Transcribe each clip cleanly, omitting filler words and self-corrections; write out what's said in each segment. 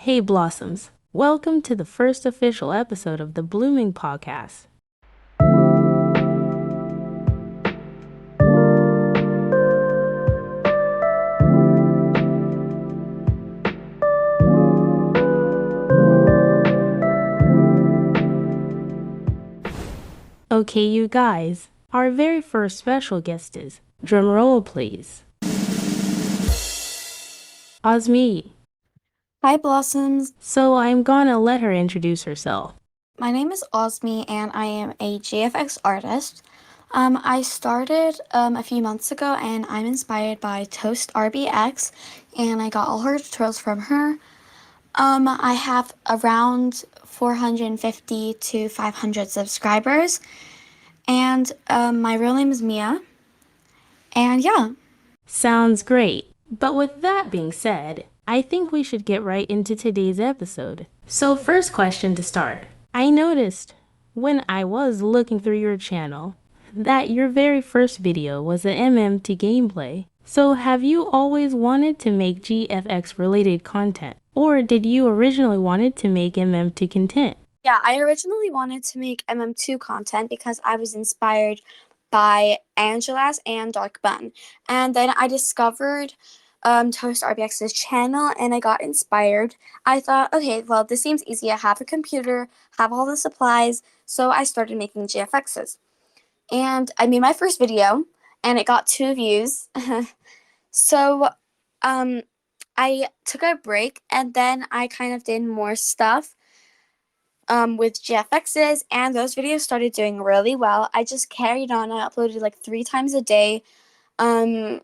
Hey Blossoms, welcome to the first official episode of the Blooming Podcast. Okay, you guys, our very first special guest is, drumroll please, Auzmii. Hi, Blossoms. So I'm gonna let her introduce herself. My name is Auzmii, and I am a GFX artist. I started a few months ago, and I'm inspired by Toast RBX, and I got all her tutorials from her. I have around 450 to 500 subscribers, and my real name is Mia. And yeah. Sounds great. But with that being said, I think we should get right into today's episode. So first question to start. I noticed when I was looking through your channel that your very first video was an MMT gameplay. So have you always wanted to make GFX related content? Or did you originally wanted to make MMT content? Yeah, I originally wanted to make MM2 content because I was inspired by Angela's and Dark Bun. And then I discovered Toast RBX's channel and I got inspired. I thought, okay, well, this seems easy. I have a computer, have all the supplies, so I started making GFXs. And I made my first video and it got 2 views. So I took a break and then I kind of did more stuff with GFXs, and those videos started doing really well. I just carried on. I uploaded like 3 times a day, and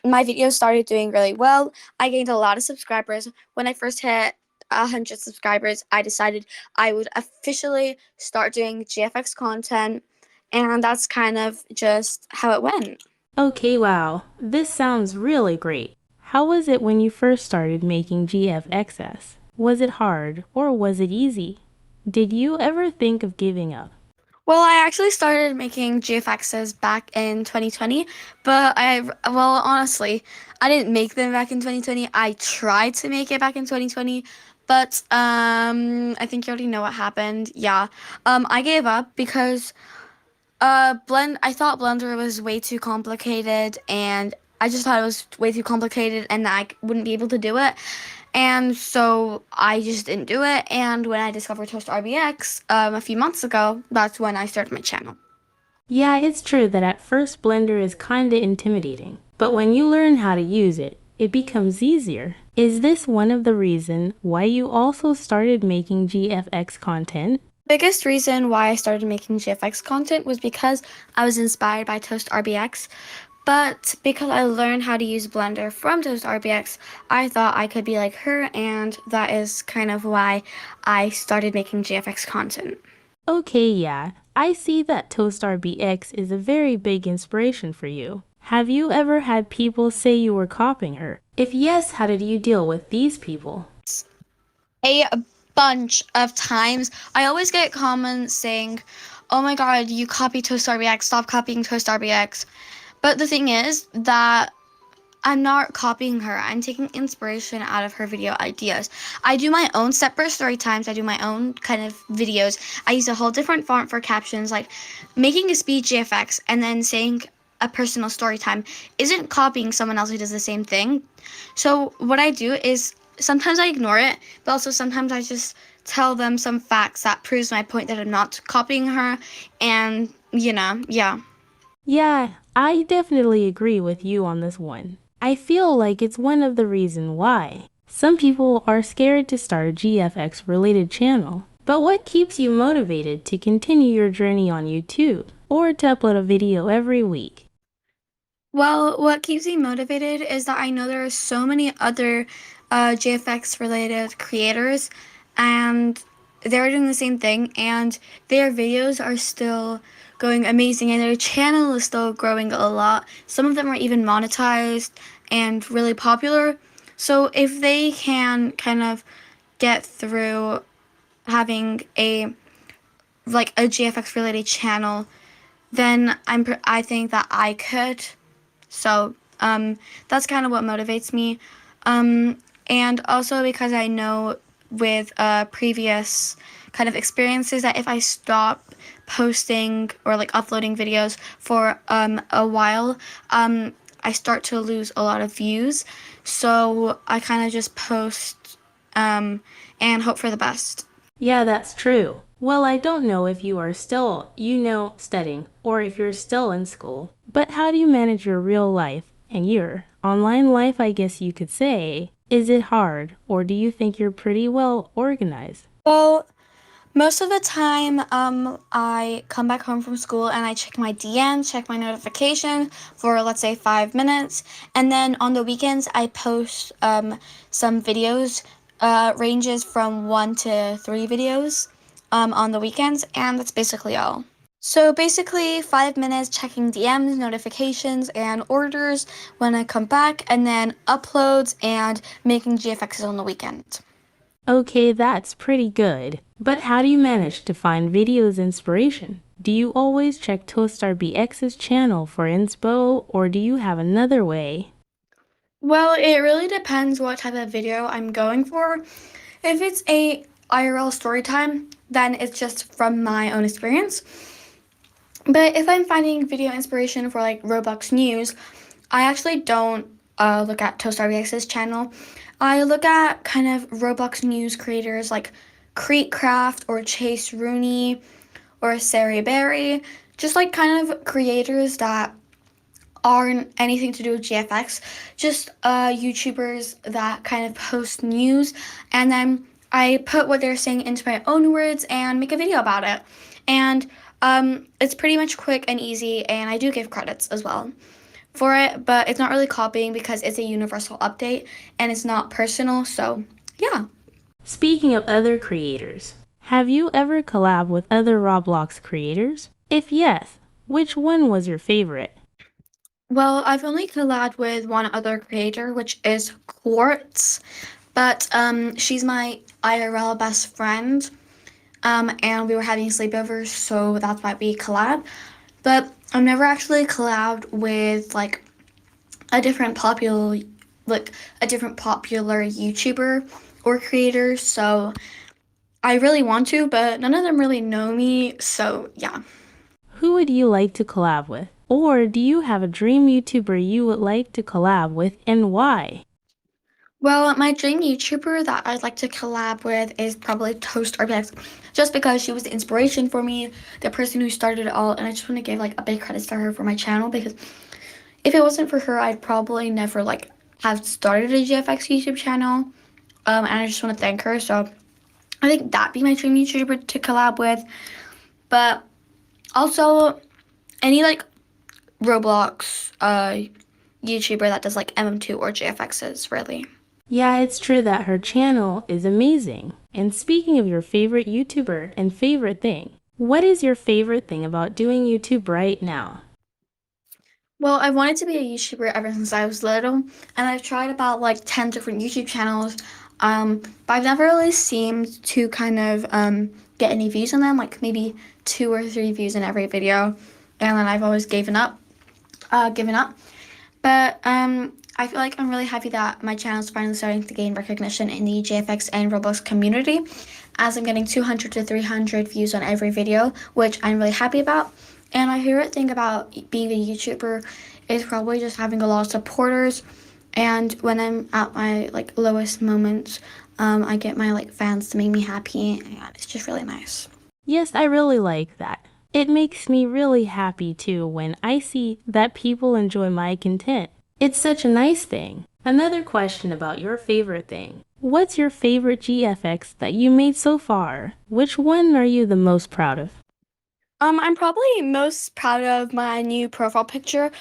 my videos started doing really well. I gained a lot of subscribers. When I first hit 100 subscribers, I decided I would officially start doing GFX content, and that's kind of just how it went. Okay, wow. This sounds really great. How was it when you first started making GFXs? Was it hard or was it easy? Did you ever think of giving up? Well, I actually started making GFXs back in 2020, but honestly, I didn't make them back in 2020. I tried to make it back in 2020, but I think you already know what happened. Yeah. I gave up because I thought Blender was way too complicated, and I just thought it was way too complicated and that I wouldn't be able to do it. And so I just didn't do it. And when I discovered Toast RBX a few months ago, that's when I started my channel. Yeah, it's true that at first Blender is kinda intimidating, but when you learn how to use it, it becomes easier. Is this one of the reasons why you also started making GFX content? Biggest reason why I started making GFX content was because I was inspired by Toast RBX, but because I learned how to use Blender from Toast RBX, I thought I could be like her, and that is kind of why I started making GFX content. Okay, yeah, I see that Toastar BX is a very big inspiration for you. Have you ever had people say you were copying her? If yes, how did you deal with these people? A bunch of times. I always get comments saying, "Oh my god, you copy Toast RBX, stop copying Toast RBX." But the thing is that I'm not copying her. I'm taking inspiration out of her video ideas. I do my own separate story times. I do my own kind of videos. I use a whole different font for captions, like making a speed GFX and then saying a personal story time isn't copying someone else who does the same thing. So what I do is sometimes I ignore it, but also sometimes I just tell them some facts that proves my point that I'm not copying her, and yeah. Yeah, I definitely agree with you on this one. I feel like it's one of the reasons why some people are scared to start a GFX related channel. But what keeps you motivated to continue your journey on YouTube or to upload a video every week? Well, what keeps me motivated is that I know there are so many other JFX related creators, and they're doing the same thing, and their videos are still going amazing, and their channel is still growing a lot. Some of them are even monetized and really popular. So if they can kind of get through having a GFX related channel, then I think that I could. So that's kind of what motivates me. And also because I know with previous kind of experiences that if I stop posting or like uploading videos for a while, I start to lose a lot of views. So I kind of just post um, and hope for the best. Yeah, that's true. Well, I don't know if you are still, studying or if you're still in school, but how do you manage your real life and your online life, I guess you could say? Is it hard, or do you think you're pretty well organized? Well, most of the time, I come back home from school and I check my DMs, check my notification for let's say 5 minutes, and then on the weekends I post some videos, ranges from 1 to 3 videos, on the weekends, and that's basically all. So basically, 5 minutes checking DMs, notifications, and orders when I come back, and then uploads and making GFXs on the weekend. Okay, that's pretty good. But how do you manage to find videos inspiration? Do you always check Toastar BX's channel for inspo, or do you have another way? Well, it really depends what type of video I'm going for. If it's a IRL story time, then it's just from my own experience. But if I'm finding video inspiration for like Roblox news, I actually don't look at ToastRBX's channel. I look at kind of Roblox news creators like Creekcraft or Chase Rooney or Sari Berry, just like kind of creators that aren't anything to do with GFX, just YouTubers that kind of post news, and then I put what they're saying into my own words and make a video about it. And it's pretty much quick and easy, and I do give credits as well for it, but it's not really copying because it's a universal update and it's not personal, so yeah. Speaking of other creators, have you ever collabed with other Roblox creators? If yes, which one was your favorite? Well, I've only collabed with one other creator, which is Quartz, but she's my IRL best friend, and we were having sleepovers, so that's why we collab. But I've never actually collabed with a different popular, a different popular YouTuber or creator. So I really want to, but none of them really know me. So yeah. Who would you like to collab with? Or do you have a dream YouTuber you would like to collab with and why? Well, my dream YouTuber that I'd like to collab with is probably Toast RBX, just because she was the inspiration for me, the person who started it all, and I just want to give a big credit to her for my channel because if it wasn't for her, I'd probably never have started a GFX YouTube channel. And I just want to thank her. So I think that'd be my dream YouTuber to collab with. But also any Roblox YouTuber that does MM2 or GFXs really. Yeah, it's true that her channel is amazing. And speaking of your favorite YouTuber and favorite thing, what is your favorite thing about doing YouTube right now? Well, I wanted to be a YouTuber ever since I was little, and I've tried about 10 different YouTube channels, but I've never really seemed to kind of get any views on them, like maybe 2 or 3 views in every video, and then I've always given up. But I feel like I'm really happy that my channel is finally starting to gain recognition in the JFX and Roblox community, as I'm getting 200 to 300 views on every video, which I'm really happy about. And my favorite thing about being a YouTuber is probably just having a lot of supporters. And when I'm at my lowest moments, I get my fans to make me happy, and it's just really nice. Yes, I really like that. It makes me really happy too when I see that people enjoy my content. It's such a nice thing. Another question about your favorite thing. What's your favorite GFX that you made so far? Which one are you the most proud of? I'm probably most proud of my new profile picture.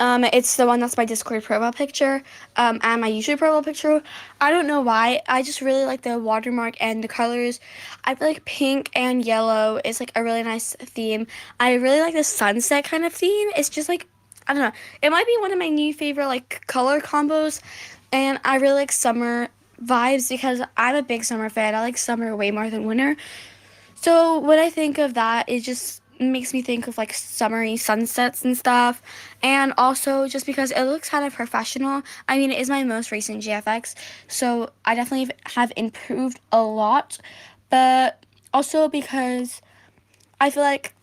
It's the one that's my Discord profile picture, and my YouTube profile picture. I don't know why. I just really like the watermark and the colors. I feel like pink and yellow is a really nice theme. I really like the sunset kind of theme. It's just I don't know. It might be one of my new favorite color combos, and I really like summer vibes because I'm a big summer fan. I like summer way more than winter. So when I think of that, it just makes me think of like summery sunsets and stuff. And also just because it looks kind of professional. I mean, it is my most recent GFX, so I definitely have improved a lot. But also because I feel like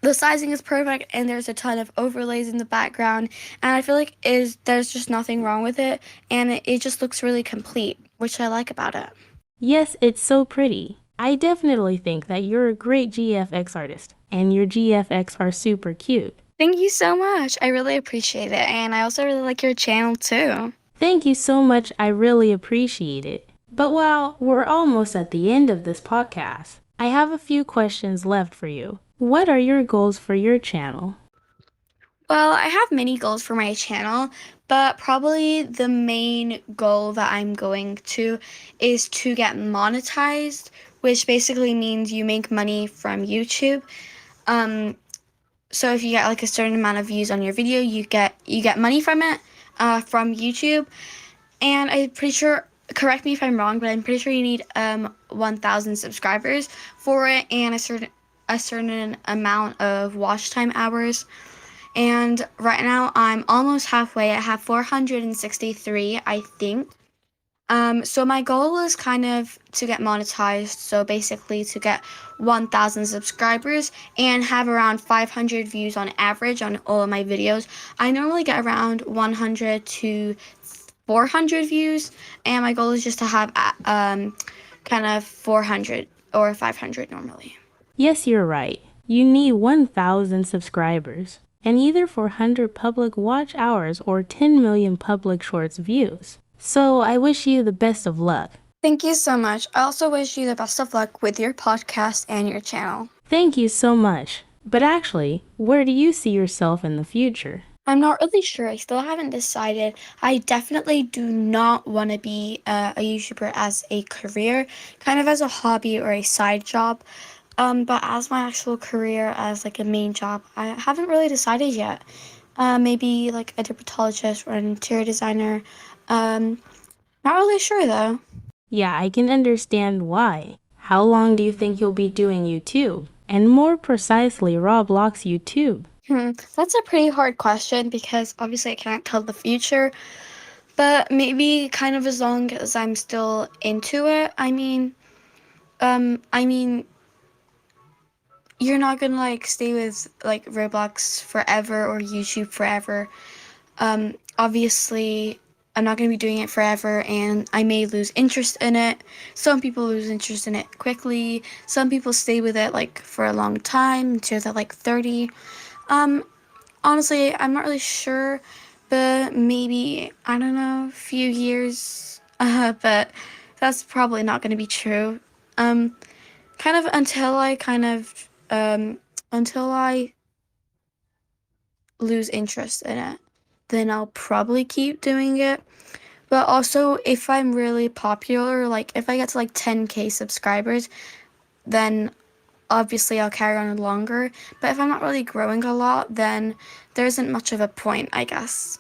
the sizing is perfect and there's a ton of overlays in the background, and I feel like there's just nothing wrong with it, and it just looks really complete, which I like about it. Yes, it's so pretty. I definitely think that you're a great GFX artist, and your GFX are super cute. Thank you so much. I really appreciate it, and I also really like your channel too. Thank you so much. I really appreciate it. But while we're almost at the end of this podcast, I have a few questions left for you. What are your goals for your channel? Well, I have many goals for my channel, but probably the main goal that I'm going to is to get monetized, which basically means you make money from YouTube. So if you get like a certain amount of views on your video, you get money from it, from YouTube. And I'm pretty sure, correct me if I'm wrong, but I'm pretty sure you need 1,000 subscribers for it and a certain amount of watch time hours. And right now I'm almost halfway. I have 463, I think. So my goal is kind of to get monetized. So basically to get 1,000 subscribers and have around 500 views on average on all of my videos. I normally get around 100 to 400 views, and my goal is just to have kind of 400 or 500 normally. Yes, you're right. You need 1,000 subscribers and either 400 public watch hours or 10 million public shorts views. So I wish you the best of luck. Thank you so much. I also wish you the best of luck with your podcast and your channel. Thank you so much. But actually, where do you see yourself in the future? I'm not really sure. I still haven't decided. I definitely do not want to be a YouTuber as a career, kind of as a hobby or a side job. But as my actual career, as like a main job, I haven't really decided yet. Maybe like a dermatologist or an interior designer. Not really sure though. Yeah, I can understand why. How long do you think you'll be doing YouTube? And more precisely, Roblox YouTube? That's a pretty hard question because obviously I can't tell the future. But maybe kind of as long as I'm still into it. I mean, you're not gonna like stay with like Roblox forever or YouTube forever. Obviously I'm not gonna be doing it forever, and I may lose interest in it. Some people lose interest in it quickly. Some people stay with it like for a long time until they're like 30. Honestly, I'm not really sure, but maybe, I don't know, a few years. But that's probably not gonna be true. Kind of until I lose interest in it, then I'll probably keep doing it. But also, if I'm really popular, like if I get to like 10K subscribers, then obviously I'll carry on longer. But if I'm not really growing a lot, then there isn't much of a point, I guess.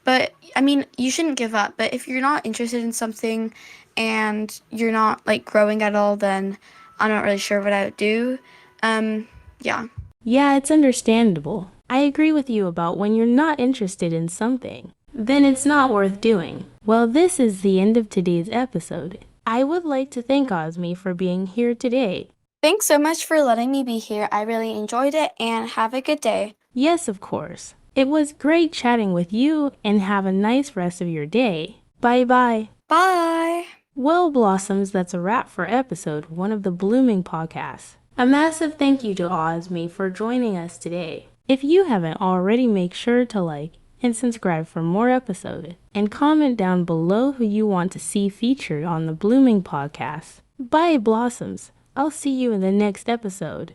But I mean, you shouldn't give up. But if you're not interested in something and you're not like growing at all, then I'm not really sure what I would do. Yeah. Yeah, it's understandable. I agree with you about when you're not interested in something, then it's not worth doing. Well, this is the end of today's episode. I would like to thank Auzmii for being here today. Thanks so much for letting me be here. I really enjoyed it, and have a good day. Yes, of course. It was great chatting with you, and have a nice rest of your day. Bye-bye. Bye. Well, Blossoms, that's a wrap for episode 1 of the Blooming Podcast. A massive thank you to Auzmii for joining us today. If you haven't already, make sure to like and subscribe for more episodes, and comment down below who you want to see featured on the Blooming Podcast. Bye, Blossoms. I'll see you in the next episode.